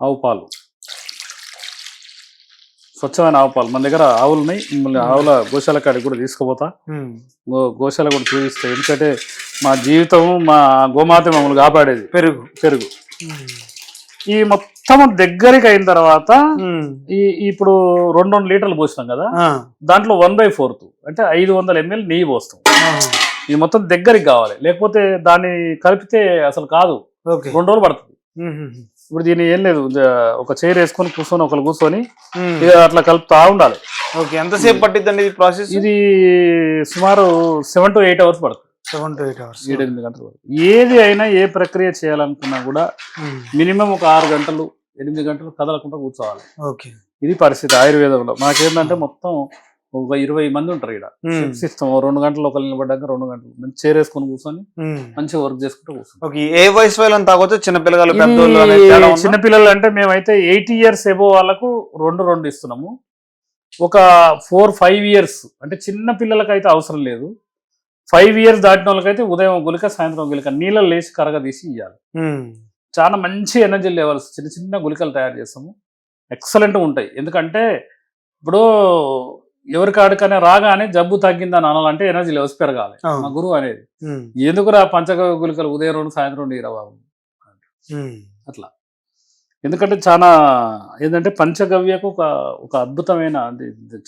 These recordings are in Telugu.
ఆవు పాలు, స్వచ్ఛమైన ఆవు పాలు. మన దగ్గర ఆవులు ఉన్నాయి, మిమ్మల్ని ఆవుల గోశాల కాడికి కూడా తీసుకుపోతా, గోశాల కూడా చూపిస్తాయి. ఎందుకంటే మా జీవితం, మా గోమాత మమ్మల్ని కాపాడేది. పెరుగు ఈ మొత్తం దగ్గరికి అయిన తర్వాత ఇప్పుడు 2 లీటర్లు పోసినాం కదా, దాంట్లో 1/4 అంటే 500 ml నెయ్యి పోస్తాం. ఇది మొత్తం దగ్గరికి కావాలి, లేకపోతే దాన్ని కలిపితే అసలు కాదు, 2 రోజులు పడుతుంది. ఇప్పుడు దీన్ని ఏం లేదు, ఒక చైర్ వేసుకొని కూర్చొని ఒకరు కూర్చొని అట్లా కలుపుతా ఉండాలి. ఎంతసేపు పట్టిద్దండి ఇది ప్రాసెస్? ఇది సుమారు 7 to 8 hours పడుతుంది. 7-8 గంటలు. ఏది అయినా ఏ ప్రక్రియ చేయాలనుకున్నా కూడా మినిమం ఒక 6 గంటలు 8 గంటలు కదలకుండా కూర్చోవాలి. ఇది పరిస్థితి ఆయుర్వేదంలో. మాకేంటంటే మొత్తం ఒక 20 మంది ఉంటారు ఇక్కడ. ఇస్తాం 2 గంటలు ఒకరు నిలబడ్డాక 2 గంటలు మంచి చైర్ వేసుకొని కూర్చొని మంచిగా వర్క్ చేసుకుంటూ కూర్చొని. ఏ వయసు వాళ్ళని తాగొచ్చు? చిన్నపిల్లలు, చిన్నపిల్లలు అంటే మేమైతే 80 years ఎబో వాళ్ళకు 2 ఇస్తున్నాము. ఒక 4-5 years అంటే చిన్న పిల్లలకి అయితే అవసరం లేదు. 5 years దాటిన వాళ్ళకైతే ఉదయం గులిక సాయంత్రం గులిక నీళ్ళలో లేచి కరగదీసి ఇవ్వాలి. చాలా మంచి ఎనర్జీ లెవెల్స్, చిన్న చిన్న గులికలు తయారు చేస్తాము, ఎక్సలెంట్గా ఉంటాయి. ఎందుకంటే ఇప్పుడు ఎవరికాడికైనా రాగానే జబ్బు తగ్గిందని అనాలంటే ఎనర్జీ లెవెల్స్ పెరగాలి. మా గురువు అనేది ఎందుకురా పంచగవ్య గులికలు ఉదయం 2 సాయంత్రం 2 ఇరా బాబు అట్లా. ఎందుకంటే చాలా ఏంటంటే పంచగవ్యకు ఒక అద్భుతమైన,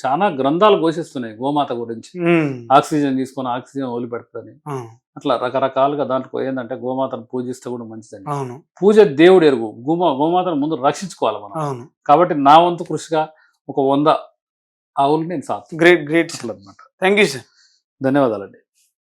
చాలా గ్రంథాలు ఘోషిస్తున్నాయి గోమాత గురించి. ఆక్సిజన్ తీసుకొని ఆక్సిజన్ వదిలిపెడుతుంది, అట్లా రకరకాలుగా. దాంట్లో ఏంటంటే గోమాతను పూజిస్తే కూడా మంచిదని. పూజ దేవుడు ఎరుగు, గోమాతను ముందు రక్షించుకోవాలి మనం. కాబట్టి నా వంతు కృషిగా ఒక 100 ఆవులు నేను సాధు. గ్రేట్ అన్నమాట. Thank you sir. ధన్యవాదాలండి.